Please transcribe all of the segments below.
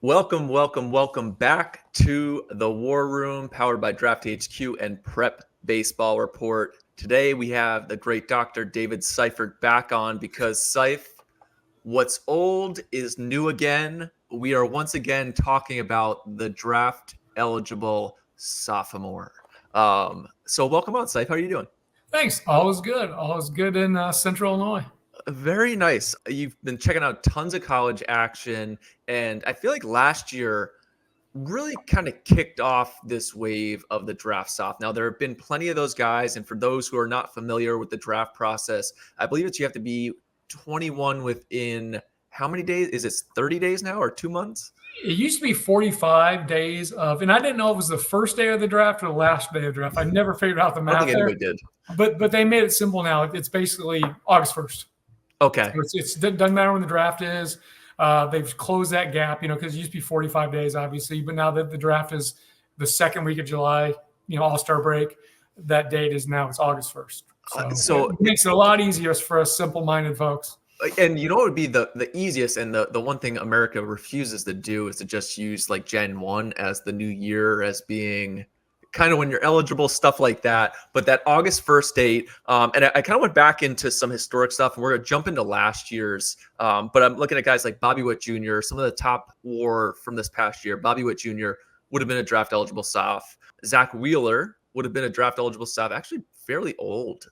Welcome back to the War Room, powered by Draft HQ and Prep Baseball Report. Today we have the great Dr. David Seifert back on because Seif, what's old is new again. We are once again talking about the draft eligible sophomore. So welcome on, Seif. How are you doing? Thanks. All is good. All is good in Central Illinois. Very nice. You've been checking out tons of college action, and I feel like last year really kind of kicked off this wave of the draft soft. Now, there have been plenty of those guys, and for those who are not familiar with the draft process, I believe that you have to be 21 within how many days? Is it 30 days now or 2 months? It used to be 45 days of, and I didn't know if it was the first day of the draft or the last day of the draft. I never figured out the math. I don't think anybody did. But they made it simple now. It's basically August 1st. Okay. So it doesn't matter when the draft is. They've closed that gap, because it used to be 45 days, obviously. But now that the draft is the second week of July, All-Star break, that date is now it's August 1st. So it makes it a lot easier for us simple-minded folks. And what would be the easiest and the one thing America refuses to do is to just use like Jan 1 as the new year as being kind of when you're eligible, stuff like that. But that August 1st date, and I kind of went back into some historic stuff, and we're going to jump into last year's. But I'm looking at guys like Bobby Witt Jr., some of the top WAR from this past year. Bobby Witt Jr. would have been a draft eligible Soph. Zach Wheeler would have been a draft eligible Soph, actually fairly old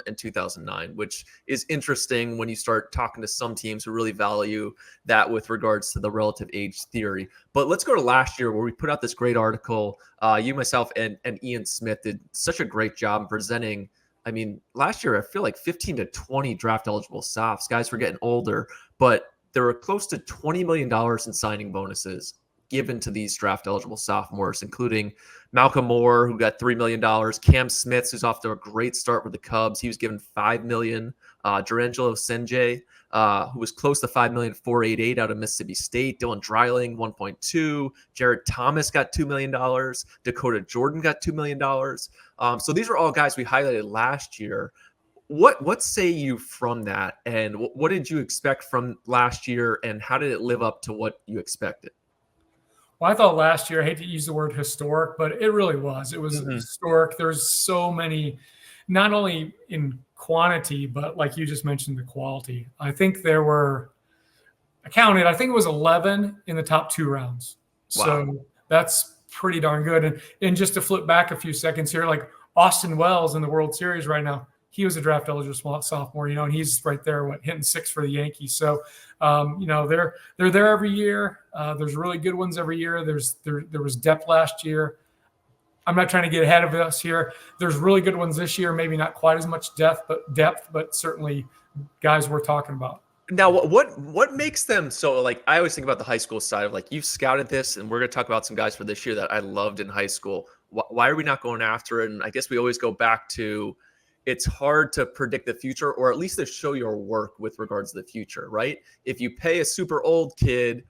in 2009, which is interesting when you start talking to some teams who really value that with regards to the relative age theory. But let's go to last year where we put out this great article. You, myself, and Ian Smith did such a great job in presenting. I mean, last year, I feel like 15 to 20 draft eligible Sophs. Guys were getting older, but there were close to $20 million in signing bonuses given to these draft eligible sophomores, including Malcolm Moore, who got $3 million, Cam Smith, who's off to a great start with the Cubs. He was given $5 million. Durangelo Senjay, who was close to $5 million, 488 out of Mississippi State. Dylan Dreiling, 1.2. Jared Thomas got $2 million. Dakota Jordan got $2 million. So these are all guys we highlighted last year. What say you from that? And what did you expect from last year? And how did it live up to what you expected? Well, I thought last year, I hate to use the word historic, but it really was. It was historic. There's so many, not only in quantity, but like you just mentioned, the quality. I think there were, I think it was 11 in the top 2 rounds. Wow. So that's pretty darn good. And just to flip back a few seconds here, like Austin Wells in the World Series right now, he was a draft eligible sophomore, and he's right there, hitting 6 for the Yankees. So, they're there every year. There's really good ones every year. There was depth last year. I'm not trying to get ahead of us here. There's really good ones this year. Maybe not quite as much depth, but certainly guys we're talking about. Now, what makes them so, like, I always think about the high school side of, like, you've scouted this, and we're going to talk about some guys for this year that I loved in high school. Why are we not going after it? And I guess we always go back to, it's hard to predict the future, or at least to show your work with regards to the future, right? If you pay a super old kid,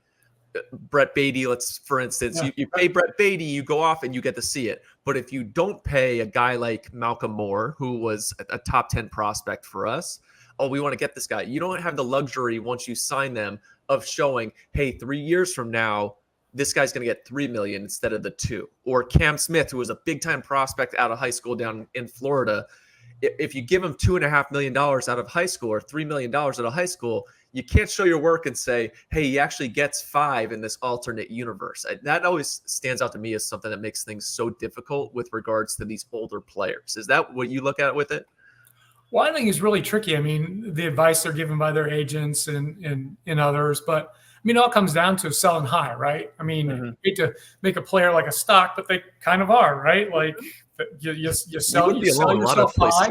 Brett Beatty, for instance, you pay Brett Beatty, you go off and you get to see it. But if you don't pay a guy like Malcolm Moore, who was a top 10 prospect for us, we want to get this guy. You don't have the luxury once you sign them of showing, hey, 3 years from now, this guy's going to get $3 million instead of the 2. Or Cam Smith, who was a big time prospect out of high school down in Florida. If you give him $2.5 million out of high school or $3 million out of high school, you can't show your work and say, hey, he actually gets 5 in this alternate universe. That always stands out to me as something that makes things so difficult with regards to these older players. Is that what you look at with it? Well, I think it's really tricky. I mean, the advice they're given by their agents and others, but I mean, it all comes down to selling high, right? I mean, you hate to make a player like a stock, but they kind of are, right? Like you sell yourself high.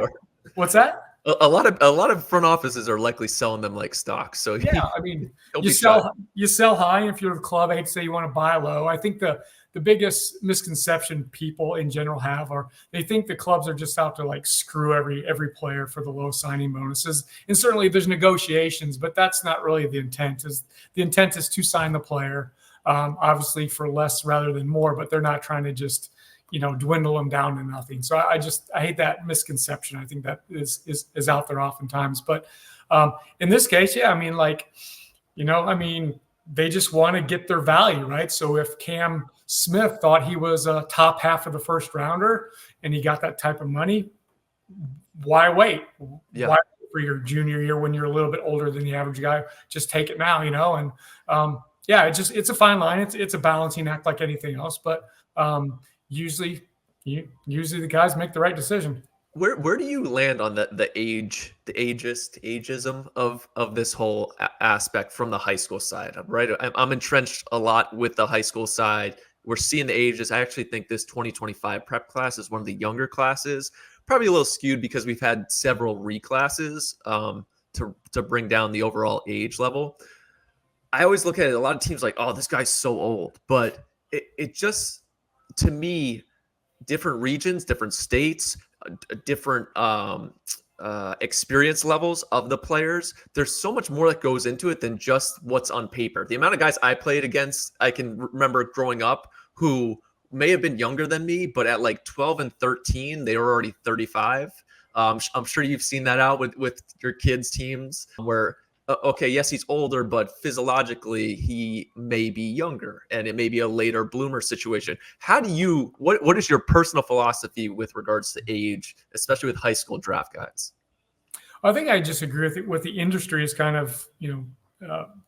What's that? A lot of front offices are likely selling them like stocks. So yeah, I mean, you sell high. And if you're a club, I hate to say you want to buy low. I think the biggest misconception people in general have are they think the clubs are just out to like screw every player for the low signing bonuses. And certainly there's negotiations, but that's not really the intent. The intent is to sign the player, obviously for less rather than more, but they're not trying to just dwindle them down to nothing. So I hate that misconception. I think that is out there oftentimes. But in this case, yeah, I mean, they just want to get their value, right? So if Cam Smith thought he was a top half of the first rounder and he got that type of money, why wait? Yeah. Why wait for your junior year when you're a little bit older than the average guy? Just take it now, And it's a fine line. It's a balancing act like anything else, but usually the guys make the right decision. Where do you land on the ageism of this whole aspect from the high school side? Right, I'm entrenched a lot with the high school side. We're seeing the ages. I actually think this 2025 prep class is one of the younger classes, probably a little skewed because we've had several reclasses to bring down the overall age level. I always look at it, a lot of teams like, oh, this guy's so old, but it just, to me, different regions, different states, different experience levels of the players. There's so much more that goes into it than just what's on paper. The amount of guys I played against, I can remember growing up, who may have been younger than me, but at like 12 and 13, they were already 35. I'm sure you've seen that out with your kids' teams where, okay, yes, he's older, but physiologically he may be younger and it may be a later bloomer situation. How do you, what is your personal philosophy with regards to age, especially with high school draft guys? I think I just agree with what the industry is kind of,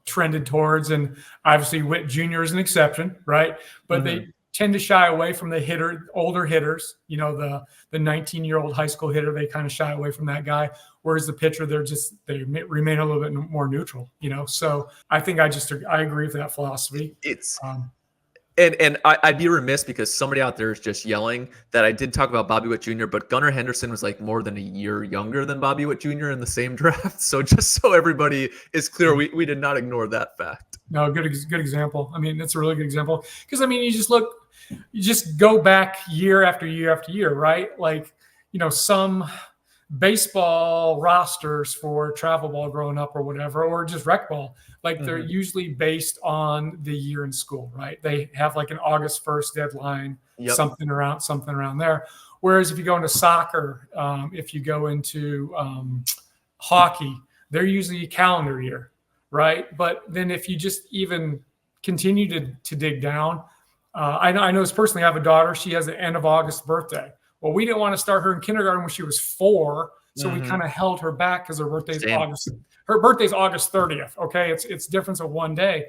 trended towards. And obviously Witt Jr. is an exception, right? But they tend to shy away from the older hitters, the 19-year-old high school hitter, they kind of shy away from that guy. Whereas the pitcher, they remain a little bit more neutral, So I think I agree with that philosophy. And I'd be remiss because somebody out there is just yelling that I did talk about Bobby Witt Jr., but Gunnar Henderson was like more than a year younger than Bobby Witt Jr. in the same draft. So just so everybody is clear, we did not ignore that fact. No, good example. I mean, that's a really good example because, you just go back year after year after year, right? Like, some baseball rosters for travel ball growing up or whatever, or just rec ball, like they're usually based on the year in school, right? They have like an August 1st deadline, something around there. Whereas if you go into soccer, if you go into hockey, they're usually a calendar year, right? But then if you just even continue to dig down, I know this personally. I have a daughter. She has an end of August birthday. Well, we didn't want to start her in kindergarten when she was 4, so we kind of held her back because her birthday's August 30th. Okay, it's difference of one day.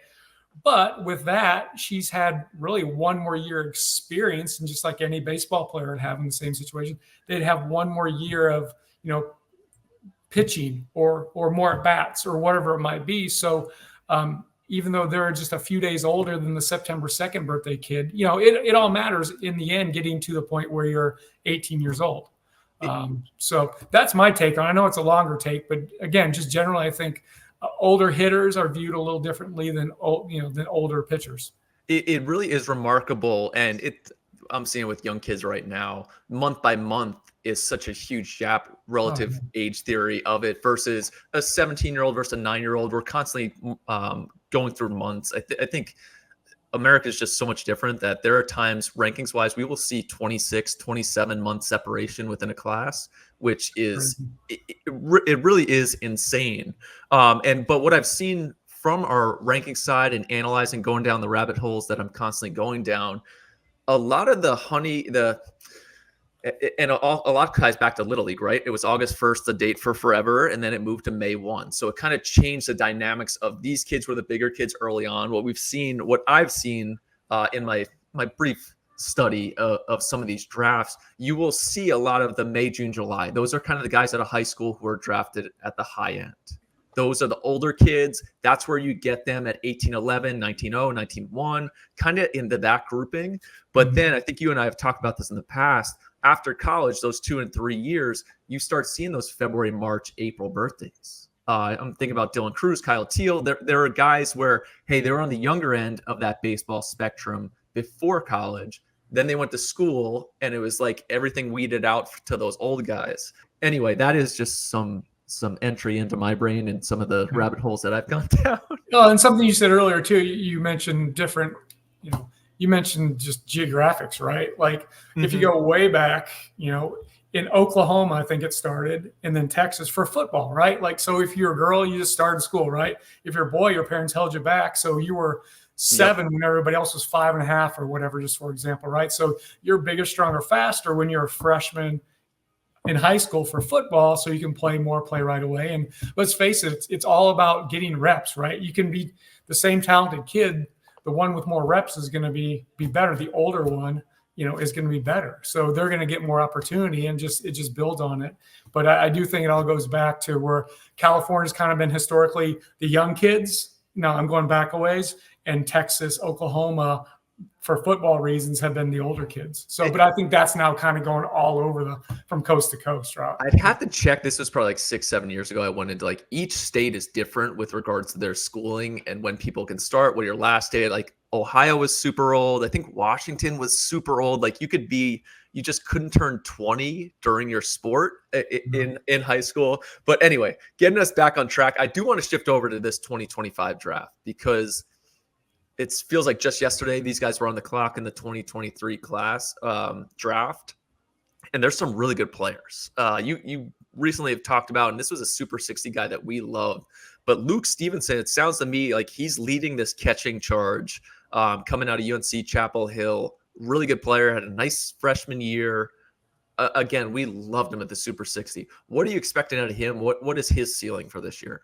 But with that, she's had really one more year experience, and just like any baseball player would have in the same situation, they'd have one more year of pitching or more at bats or whatever it might be. So even though they're just a few days older than the September 2nd birthday kid, it all matters in the end, getting to the point where you're 18 years old. So that's my take on it. I know it's a longer take, but again, just generally, I think older hitters are viewed a little differently than older pitchers. It really is remarkable. And I'm seeing it with young kids right now, month by month is such a huge gap, relative age theory of it versus a 17-year-old versus a 9-year-old. We're constantly going through months. I think America is just so much different that there are times rankings wise, we will see 26, 27 month separation within a class, which is, it really is insane. But what I've seen from our ranking side and analyzing, going down the rabbit holes that I'm constantly going down, a lot of and a lot ties back to Little League, right? It was August 1st, the date for forever, and then it moved to May 1. So it kind of changed the dynamics of these kids were the bigger kids early on. What I've seen in my brief study of some of these drafts, you will see a lot of the May, June, July. Those are kind of the guys out of high school who are drafted at the high end. Those are the older kids. That's where you get them at 18-11, 19-0, 19-1, kind of into that grouping. But then I think you and I have talked about this in the past. After college, those 2 and 3 years, you start seeing those February, March, April birthdays. I'm thinking about Dylan Cruz, Kyle Teal. There are guys where, hey, they were on the younger end of that baseball spectrum before college. Then they went to school, and it was like everything weeded out to those old guys. Anyway, that is just some entry into my brain and some of the rabbit holes that I've gone down. Oh, and something you said earlier too, you mentioned different, you mentioned just geographics, right? Like if you go way back, in Oklahoma, I think it started, and then Texas for football, right? Like, so if you're a girl, you just started school, right? If you're a boy, your parents held you back. So you were 7 when everybody else was 5.5 or whatever, just for example, right? So you're bigger, stronger, faster when you're a freshman in high school for football, so you can play right away. And let's face it, it's all about getting reps, right? You can be the same talented kid. The one with more reps is going to be better. The older one, is going to be better. So they're going to get more opportunity, and it just builds on it. But I do think it all goes back to where California's kind of been historically the young kids. Now I'm going back a ways, and Texas, Oklahoma, for football reasons, have been the older kids. So, but I think that's now kind of going all over from coast to coast, right? I'd have to check. This was probably like 6-7 years ago. I went into like each state is different with regards to their schooling and when people can start, what your last day, like Ohio was super old. I think Washington was super old. Like you just couldn't turn 20 during your sport in high school. But anyway, getting us back on track, I do want to shift over to this 2025 draft because it feels like just yesterday these guys were on the clock in the 2023 class draft, and there's some really good players. You recently have talked about, and this was a Super 60 guy that we loved, but Luke Stevenson, it sounds to me like he's leading this catching charge coming out of UNC Chapel Hill. Really good player, had a nice freshman year. Again, we loved him at the Super 60. What are you expecting out of him? What is his ceiling for this year?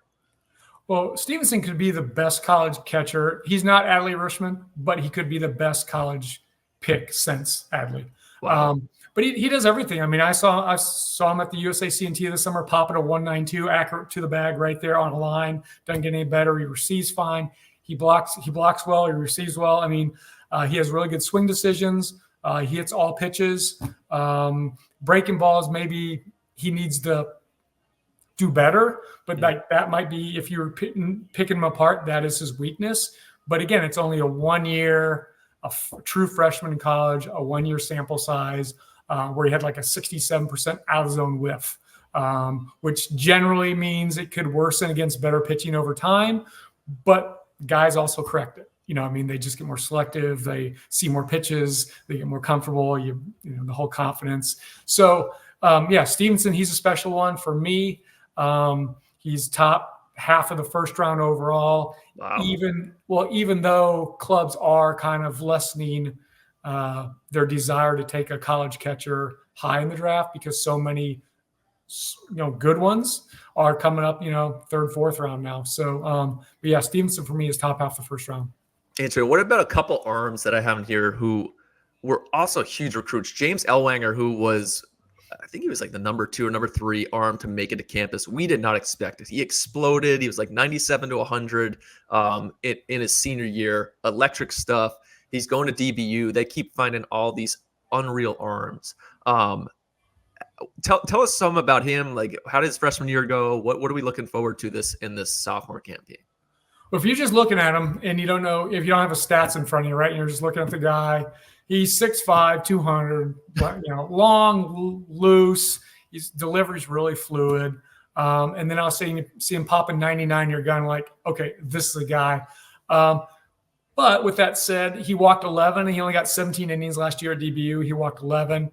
Well, Stevenson could be the best college catcher. He's not Adley Rutschman, but he could be the best college pick since Adley. Wow. But he does everything. I mean, I saw him at the USA C&T this summer, popping a 192, accurate to the bag right there on a line. Doesn't get any better. He receives fine. He blocks well. He receives well. I mean, he has really good swing decisions. He hits all pitches. Breaking balls, maybe he needs to do better, but like that might be, if you're picking him apart, that is his weakness. But again, it's only a 1 year, true freshman in college, a 1 year sample size, where he had like a 67% out of zone whiff, which generally means it could worsen against better pitching over time. But guys also correct it. They just get more selective. They see more pitches. They get more comfortable. The whole confidence. So Stevenson, he's a special one for me. He's top half of the first round overall. Wow. Even though clubs are kind of lessening their desire to take a college catcher high in the draft because so many good ones are coming up, third, fourth round now. So Stevenson for me is top half the first round. Andrew, what about a couple arms that I have in here who were also huge recruits? James Ellwanger, who was, I think he was like the number 2 or number 3 arm to make it to campus. We did not expect it. He exploded. He was like 97 to 100 in his senior year. Electric stuff. He's going to DBU. They keep finding all these unreal arms. Tell us some about him. Like, how did his freshman year go? What are we looking forward to in this sophomore campaign? Well, if you're just looking at him and you don't know, if you don't have a stats in front of you, right, and you're just looking at the guy, he's 6'5", 200, long, loose. His delivery's really fluid. And then I'll see him popping 99. You're going like, okay, this is the guy. But with that said, he walked 11. And he only got 17 innings last year at DBU. He walked 11.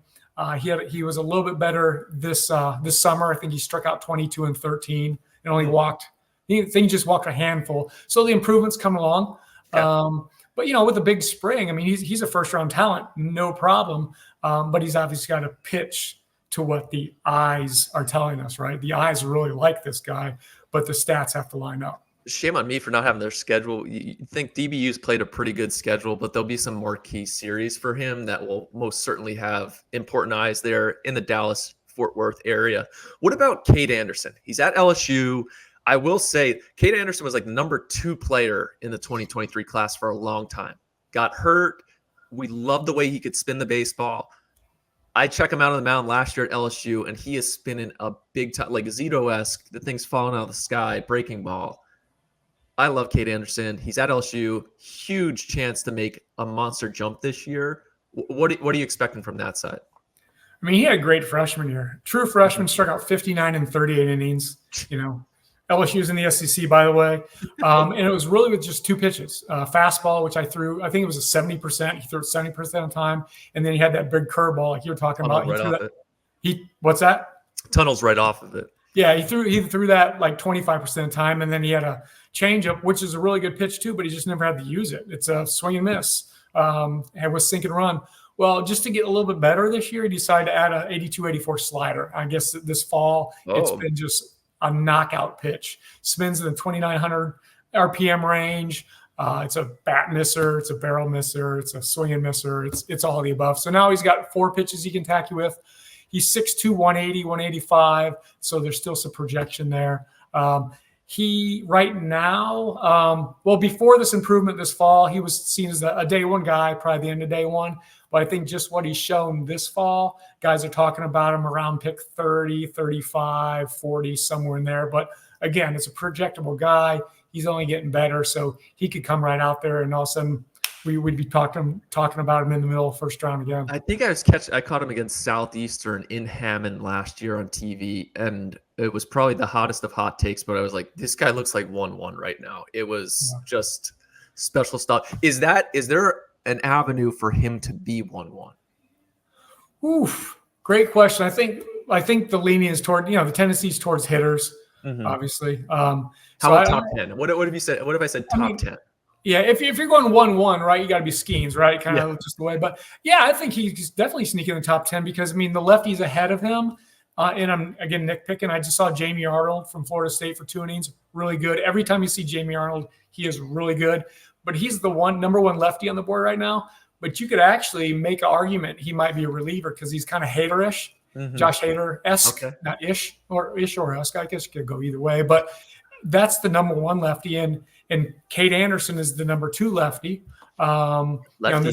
He was a little bit better this summer. I think he struck out 22 and 13 and only walked. I think he just walked a handful. So the improvements come along. Okay. But, with a big spring, I mean, he's a first-round talent, no problem. But he's obviously got to pitch to what the eyes are telling us, right? The eyes really like this guy, but the stats have to line up. Shame on me for not having their schedule. You think DBU's played a pretty good schedule, but there'll be some more key series for him that will most certainly have important eyes there in the Dallas-Fort Worth area. What about Cade Anderson? He's at LSU. I will say Cade Anderson was like the number 2 player in the 2023 class for a long time. Got hurt. We love the way he could spin the baseball. I check him out on the mound last year at LSU, and he is spinning a big time, like Zito-esque. The thing's falling out of the sky, breaking ball. I love Cade Anderson. He's at LSU. Huge chance to make a monster jump this year. What are you expecting from that side? I mean, he had a great freshman year. True freshman, struck out 59 and 38 innings, LSU's in the SEC, by the way. And it was really with just 2 pitches. Fastball, which I think it was a 70%. He threw it 70% of the time. And then he had that big curveball like you were talking about. What's that? Tunnels right off of it. Yeah, he threw that like 25% of the time, and then he had a changeup, which is a really good pitch too, but he just never had to use it. It's a swing and miss. And was sink and run. Well, just to get a little bit better this year, he decided to add a 82-84 slider. I guess this fall it's been just a knockout pitch. Spins in the 2,900 RPM range. It's a bat misser, it's a barrel misser, it's a swing and misser. It's all of the above. So now he's got 4 pitches he can attack you with. He's 6'2", 180, 185, so there's still some projection there. He right now, well, before this improvement this fall, he was seen as a day one guy, probably the end of day one. But I think just what he's shown this fall, guys are talking about him around pick 30, 35, 40, somewhere in there. But again, it's a projectable guy. He's only getting better, so he could come right out there, and all of a sudden we would be talking about him in the middle of first round again. I think I caught him against Southeastern in Hammond last year on TV, and it was probably the hottest of hot takes, but I was like, this guy looks like 1-1 right now. It was just special stuff. Is there an avenue for him to be 1-1? Oof, great question. I think the leaning is toward, the tendencies towards hitters, obviously. How about top 10? What have you said? What if I said top 10? Yeah, if you're going 1-1, right, you got to be Skeens, right? Kind of just the way. But yeah, I think he's definitely sneaking in the top 10 because, the lefty's ahead of him. And I'm, again, nitpicking. I just saw Jamie Arnold from Florida State for 2 innings. Really good. Every time you see Jamie Arnold, he is really good. But he's the number one lefty on the board right now. But you could actually make an argument he might be a reliever because he's kind of Hader-ish, Josh Hader-esque, not ish or esque. I guess you could go either way. But that's the number one lefty. And Cade Anderson is the number 2 lefty. There's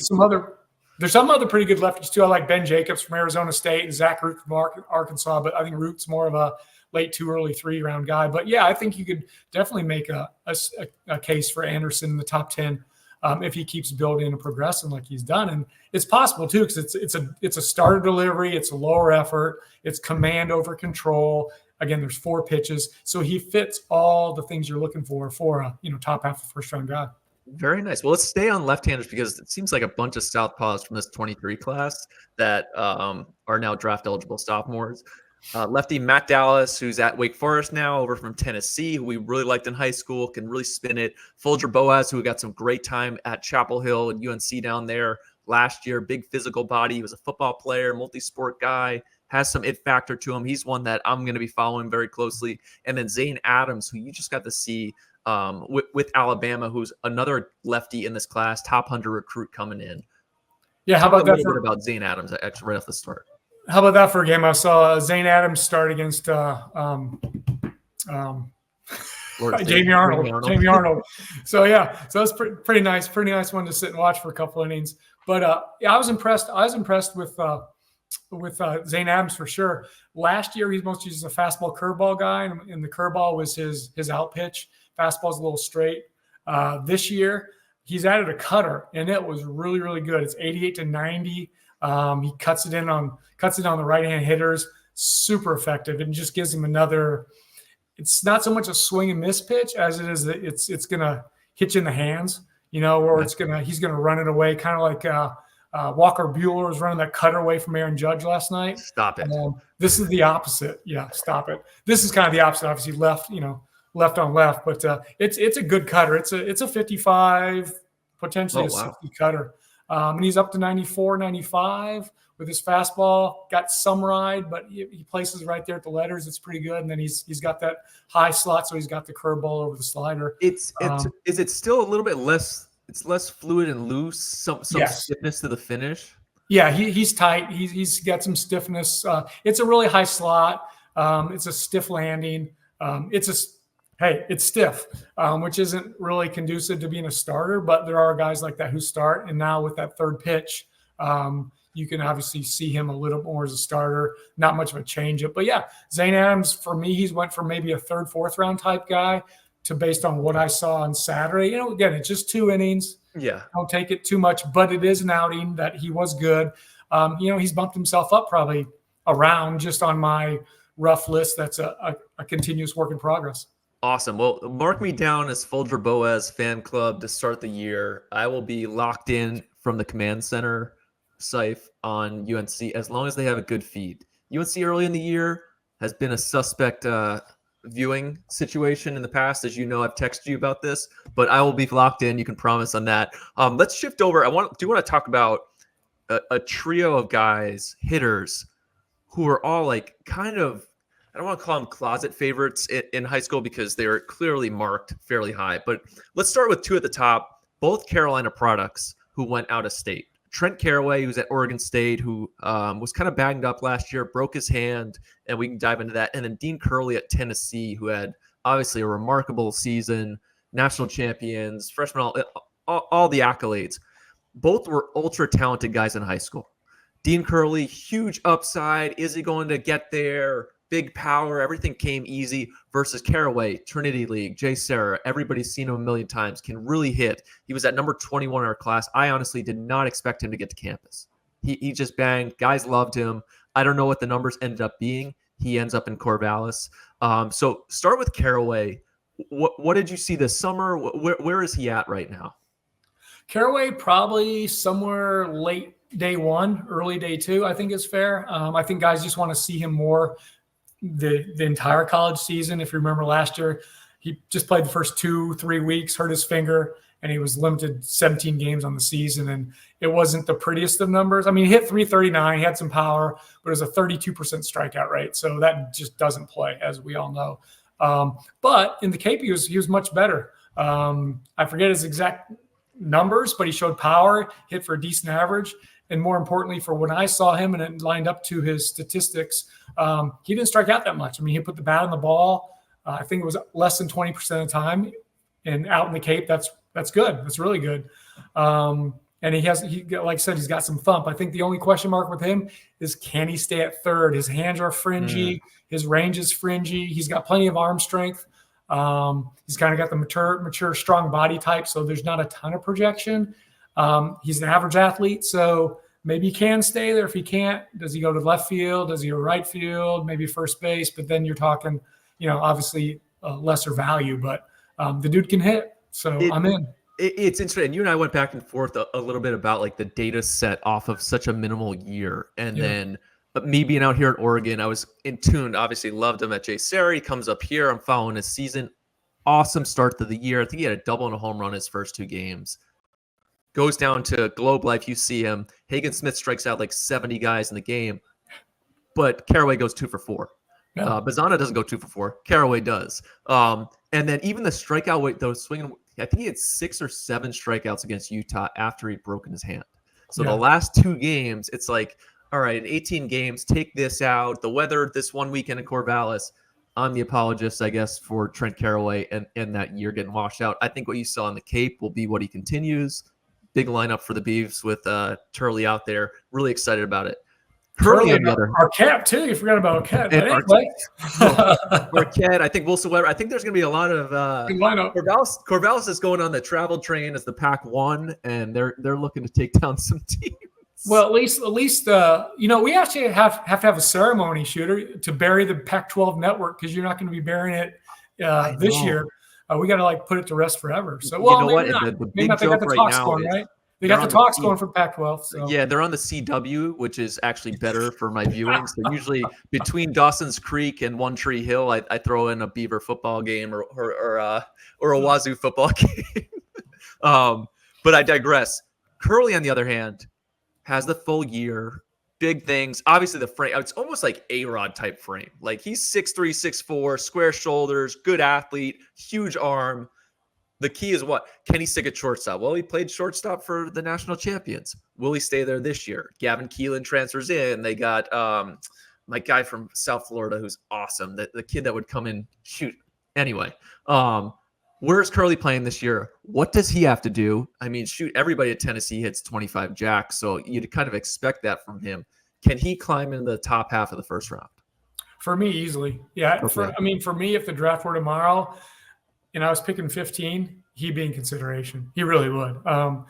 some other pretty good lefties too. I like Ben Jacobs from Arizona State and Zach Root from Arkansas, but I think Root's more of a late 2, early 3 round guy. But yeah, I think you could definitely make a case for Anderson in the top 10 if he keeps building and progressing like he's done. And it's possible too because it's a starter delivery, it's a lower effort, it's command over control. Again, there's 4 pitches, so he fits all the things you're looking for a top half of first round guy. Very nice. Well, let's stay on left-handers because it seems like a bunch of southpaws from this 23 class that are now draft eligible sophomores. Lefty Matt Dallas, who's at Wake Forest now, over from Tennessee, who we really liked in high school, can really spin it. Folger Boaz, who got some great time at Chapel Hill and UNC down there last year. Big physical body. He was a football player, multi-sport guy. Has some it factor to him. He's one that I'm going to be following very closely. And then Zane Adams, who you just got to see with Alabama, who's another lefty in this class, top 100 recruit coming in. Yeah, how about that? About Zane Adams actually right off the start. How about that for a game? I saw Zane Adams start against Jamie Arnold. Jamie Arnold. So that's pretty nice. Pretty nice one to sit and watch for a couple innings. But I was impressed. I was impressed with Zane Adams for sure. Last year, he's mostly just a fastball curveball guy, and the curveball was his out pitch. Fastball's a little straight. This year, he's added a cutter, and it was really, really good. It's 88-90. He cuts it on the right-hand hitters. Super effective, and just gives him another. It's not so much a swing and miss pitch as it is that it's gonna hit you in the hands, or he's gonna run it away, kind of like Walker Buehler was running that cutter away from Aaron Judge last night. Stop it. This is the opposite. Yeah, stop it. This is kind of the opposite. Obviously, left on left, but it's a good cutter. It's a 55, potentially a 60 cutter. And he's up to 94, 95 with his fastball. Got some ride, but he places right there at the letters. It's pretty good. And then he's got that high slot, so he's got the curveball over the slider. Is it still a little bit less? It's less fluid and loose. Some stiffness to the finish. Yeah, he's tight. He's got some stiffness. It's a really high slot. It's a stiff landing. It's stiff, which isn't really conducive to being a starter, but there are guys like that who start. And now with that third pitch, you can obviously see him a little more as a starter, not much of a changeup. But yeah, Zane Adams, for me, he's went from maybe a 3rd, 4th round type guy to, based on what I saw on Saturday, again, it's just 2 innings. Yeah. Don't take it too much, but it is an outing that he was good. He's bumped himself up probably around just on my rough list. That's a continuous work in progress. Awesome. Well, mark me down as Folger Boaz fan club to start the year. I will be locked in from the command center, Seif, on UNC as long as they have a good feed. UNC early in the year has been a suspect viewing situation in the past. As you know, I've texted you about this, but I will be locked in. You can promise on that. Let's shift over. Do want to talk about a trio of guys, hitters, who are all like kind of, I don't want to call them closet favorites in high school because they are clearly marked fairly high. But let's start with two at the top, both Carolina products who went out of state. Trent Caraway, who's at Oregon State, who was kind of banged up last year, broke his hand, and we can dive into that. And then Dean Curley at Tennessee, who had obviously a remarkable season, national champions, freshman, all the accolades. Both were ultra talented guys in high school. Dean Curley, huge upside. Is he going to get there? Big power. Everything came easy. Versus Caraway, Trinity League, Jay Serra. Everybody's seen him a million times. Can really hit. He was at number 21 in our class. I honestly did not expect him to get to campus. He just banged. Guys loved him. I don't know what the numbers ended up being. He ends up in Corvallis. So start with Caraway. What did you see this summer? Where is he at right now? Caraway probably somewhere late day one, early day two, I think is fair. I think guys just want to see him more the entire college season. If you remember last year, he just played the first 2-3 weeks, hurt his finger, and he was limited 17 games on the season. And it wasn't the prettiest of numbers. I mean, he hit 339, he had some power, but it was a 32% strikeout rate. So that just doesn't play, as we all know. But in the Cape, he was much better. I forget his exact numbers, but he showed power, hit for a decent average. And more importantly, for when I saw him and it lined up to his statistics, he didn't strike out that much. I mean, he put the bat on the ball. I think it was less than 20% of the time. And out in the Cape, that's good. That's really good. And he like I said, he's got some thump. I think the only question mark with him is, can he stay at third? His hands are fringy. His range is fringy. He's got plenty of arm strength. He's kind of got the mature, strong body type, so there's not a ton of projection. He's an average athlete, so maybe he can stay there. If he can't, does he go to left field? Does he go right field? Maybe first base? But then you're talking, obviously lesser value. But the dude can hit, so I'm in. It's interesting. You and I went back and forth a little bit about like the data set off of such a minimal year, and then. But me being out here at Oregon, I was in tune. Obviously, loved him at Jay Serra. He comes up here. I'm following his season. Awesome start to the year. I think he had a double and a home run his first 2 games. Goes down to Globe Life. You see him. Hagen Smith strikes out like 70 guys in the game. But Caraway goes 2 for 4. Yeah. Bazana doesn't go 2 for 4. Caraway does. And then even the strikeout weight, though, swinging, I think he had 6 or 7 strikeouts against Utah after he'd broken his hand. So the last 2 games, it's like, all right, in 18 games, take this out. The weather this one weekend in Corvallis, I'm the apologist, I guess, for Trent Caraway and that year getting washed out. I think what you saw in the Cape will be what he continues. Big lineup for the Beavs with Turley out there. Really excited about it. Curley on the other. Arquette, too. You forgot about Arquette. Arquette, I think Wilson Weber. I think there's going to be a lot of Corvallis is going on the travel train as the Pac-1, and they're looking to take down some teams. Well, at least, we actually have to have a ceremony, Shooter, to bury the Pac-12 network, because you're not going to be burying it this year. We got to put it to rest forever. So, well, you know what? The big joke right now is, right? They got the talks going for Pac-12. So. Yeah, they're on the CW, which is actually better for my viewing. So usually between Dawson's Creek and One Tree Hill, I throw in a Beaver football game or a Wazoo football game. But I digress. Curley, on the other hand, has the full year, big things. Obviously, the frame, it's almost like A-Rod type frame. Like, he's 6'3", 6'4", square shoulders, good athlete, huge arm. The key is what? Can he stick at shortstop? Well, he played shortstop for the national champions. Will he stay there this year? Gavin Keelan transfers in. They got my guy from South Florida who's awesome. The kid that would come in, shoot. Anyway, where's Curley playing this year? What does he have to do? I mean, shoot, everybody at Tennessee hits 25 jacks, so you'd kind of expect that from him. Can he climb in the top half of the first round? For me, easily. Yeah. Okay. For me, if the draft were tomorrow and I was picking 15, he'd be in consideration. He really would. I'm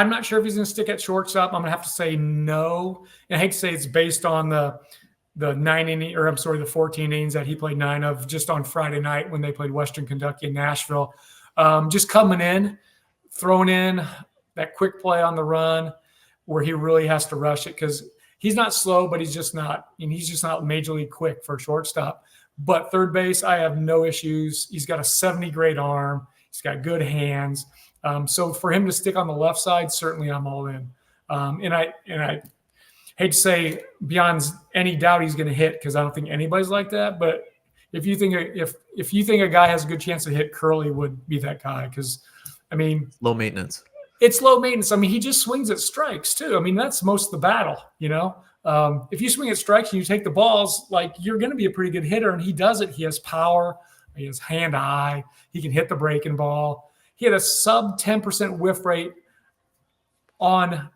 not sure if he's going to stick at shortstop. I'm going to have to say no. And I hate to say it's based on the 14 innings that he played 9 of just on Friday night when they played Western Kentucky and Nashville. Just coming in, throwing in that quick play on the run where he really has to rush it, because He's not slow, but he's just not major league quick for a shortstop. But third base, I have no issues. He's got a 70 grade arm. He's got good hands. So for him to stick on the left side, certainly I'm all in. And I hate to say beyond any doubt he's going to hit, because I don't think anybody's like that. But if you think a guy has a good chance to hit, Curley would be that guy, because I mean, low maintenance. It's low maintenance. I mean, he just swings at strikes too. I mean, that's most of the battle, you know. If you swing at strikes and you take the balls, like, you're going to be a pretty good hitter, and he does it. He has power. He has hand-eye. He can hit the breaking ball. He had a sub 10% whiff rate on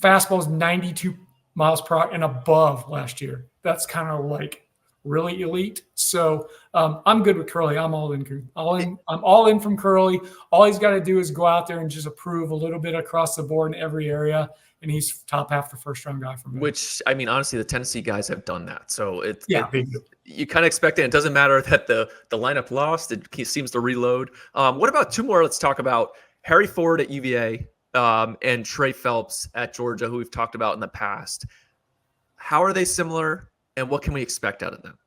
fastballs 92 miles per hour and above last year. That's kind of like really elite. So I'm good with Curley. I'm all in. I'm all in from Curley. All he's got to do is go out there and just improve a little bit across the board in every area, and he's top half the first round guy for me. Which, I mean, honestly, the Tennessee guys have done that. So you kind of expect it. It doesn't matter that the lineup lost. It seems to reload. What about two more? Let's talk about Harry Ford at UVA and Trey Phelps at Georgia, who we've talked about in the past. How are they similar, and what can we expect out of them?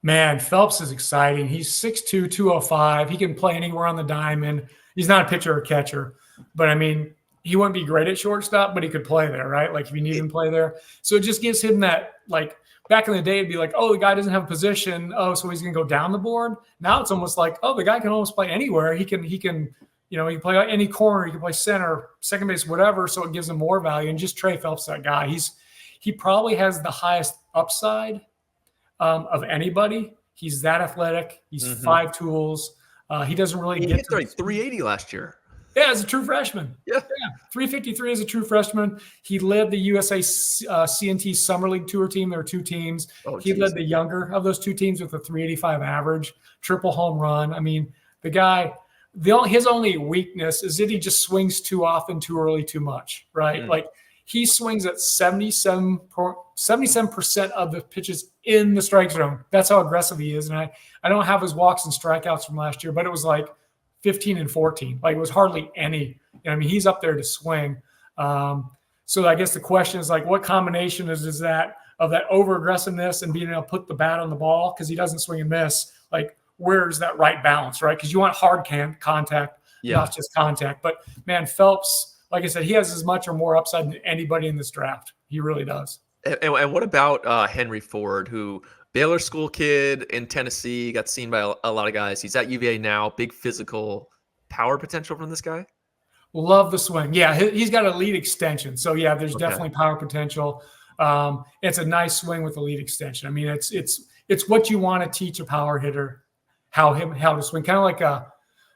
Man, Phelps is exciting. He's 6'2", 205. He can play anywhere on the diamond. He's not a pitcher or catcher, but I mean, he wouldn't be great at shortstop, but he could play there, right? Like, if you need him to play there. So it just gives him that, like, back in the day, it'd be like, oh, the guy doesn't have a position. Oh, so he's going to go down the board. Now it's almost like, oh, the guy can almost play anywhere. He can, you know, he can play any corner. He can play center, second base, whatever. So it gives him more value. And just Trey Phelps, that guy, he probably has the highest upside of anybody. He's that athletic. He's 5 tools. He doesn't really he get hit like 380 last year. Yeah, as a true freshman. Yeah. 353 as a true freshman. He led the USA CNT Summer League Tour team. There were 2 teams. He led the younger of those 2 teams with a 385 average, triple home run. I mean, the guy, his only weakness is that he just swings too often, too early, too much, right? Like, he swings at 77% of the pitches in the strike zone. That's how aggressive he is. And I don't have his walks and strikeouts from last year, but it was like 15 and 14. Like, it was hardly any. I mean, he's up there to swing. So I guess the question is, like, what combination is that of that over aggressiveness and being able to put the bat on the ball, because he doesn't swing and miss? Like, where's that right balance, right? Because you want hard contact, not just contact. But man, Phelps, like I said, he has as much or more upside than anybody in this draft. He really does. And what about Henry Ford, who Baylor school kid in Tennessee, got seen by a lot of guys. He's at UVA now. Big physical power potential from this guy. Love the swing. Yeah, he's got a lead extension. So yeah, there's definitely power potential. It's a nice swing with a lead extension. I mean, it's what you want to teach a power hitter, how to swing. Kind of like I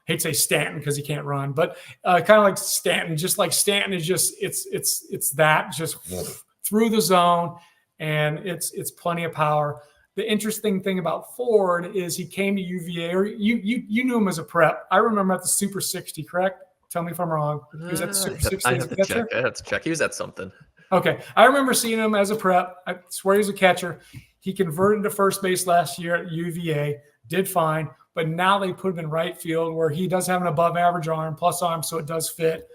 hate to say Stanton because he can't run, but kind of like Stanton. Just like Stanton is just it's that just through the zone, and it's plenty of power. The interesting thing about Ford is he came to UVA, or you knew him as a prep. I remember at the Super 60, correct? Tell me if I'm wrong. He was at the Super 60 as a catcher? I have to check. He was at something. Okay. I remember seeing him as a prep. I swear he was a catcher. He converted to first base last year at UVA, did fine, but now they put him in right field, where he does have an above average arm, plus arm, so it does fit.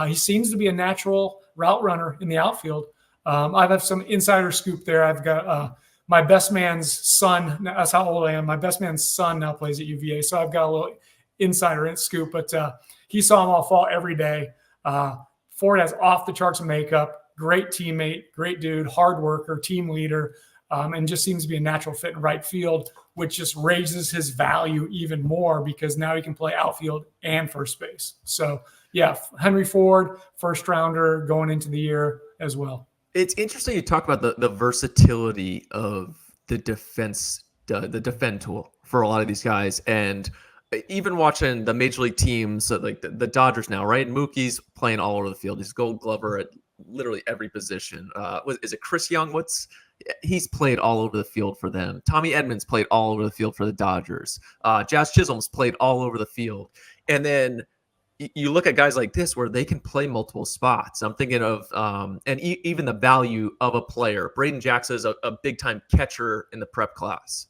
He seems to be a natural route runner in the outfield. I have some insider scoop there. I've got my best man's son. That's how old I am. My best man's son now plays at UVA, so I've got a little insider scoop. But he saw him all fall every day. Ford has off the charts makeup, great teammate, great dude, hard worker, team leader, and just seems to be a natural fit in right field, which just raises his value even more because now he can play outfield and first base. So yeah, Henry Ford, first rounder going into the year as well. It's interesting you talk about the versatility of the defense, the defend tool for a lot of these guys. And even watching the major league teams, like the Dodgers now, right? Mookie's playing all over the field. He's Gold Glover at literally every position. Is it Chris Young? He's played all over the field for them. Tommy Edmonds played all over the field for the Dodgers. Jazz Chisholm's played all over the field. And then you look at guys like this where they can play multiple spots. I'm thinking of even the value of a player. Braden Jackson is a big-time catcher in the prep class,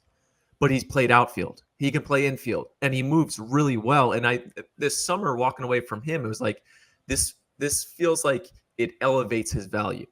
but he's played outfield. He can play infield, and he moves really well. And this summer, walking away from him, it was like this feels like it elevates his value.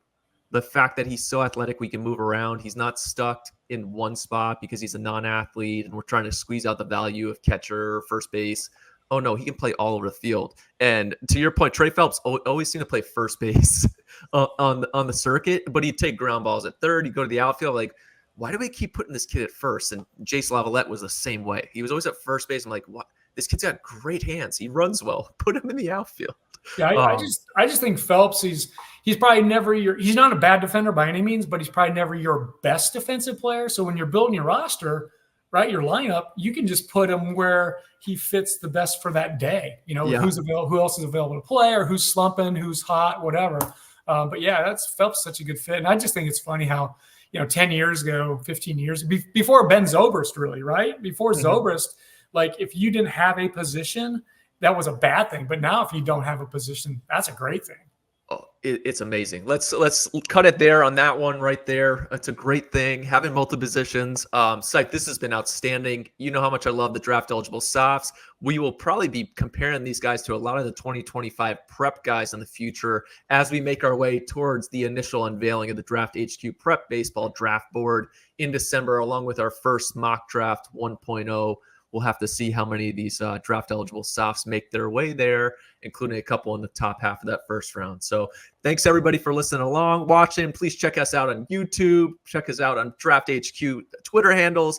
the fact that he's so athletic, we can move around. He's not stuck in one spot because he's a non-athlete and we're trying to squeeze out the value of catcher or first base. Oh no, he can play all over the field. And to your point, Trey Phelps always seemed to play first base on the circuit, but he'd take ground balls at third. He'd go to the outfield. Like, why do we keep putting this kid at first? And Jace Lavalette was the same way. He was always at first base. I'm like, what? This kid's got great hands. He runs well. Put him in the outfield. Yeah, I just think Phelps, he's probably never he's not a bad defender by any means, but he's probably never your best defensive player. So when you're building your roster, right, your lineup, you can just put him where he fits the best for that day. You know, who's available, who else is available to play, or who's slumping, who's hot, whatever. But yeah, that's Phelps such a good fit. And I just think it's funny how, 10 years ago, 15 years before Ben Zobrist, really, right? Before Zobrist, like if you didn't have a position, that was a bad thing. But now if you don't have a position, that's a great thing. Oh, it's amazing. Let's cut it there on that one right there. It's a great thing having multiple positions. Siph, this has been outstanding. You know how much I love the draft eligible softs. We will probably be comparing these guys to a lot of the 2025 prep guys in the future as we make our way towards the initial unveiling of the Draft HQ Prep Baseball Draft Board in December, along with our first mock draft 1.0. We'll have to see how many of these draft eligible softs make their way there, including a couple in the top half of that first round. So thanks everybody for listening along, watching. Please check us out on YouTube. Check us out on Draft HQ Twitter handles,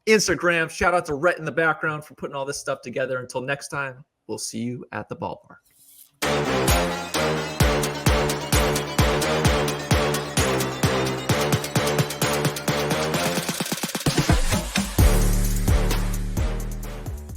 Instagram. Shout out to Rhett in the background for putting all this stuff together. Until next time, we'll see you at the ballpark.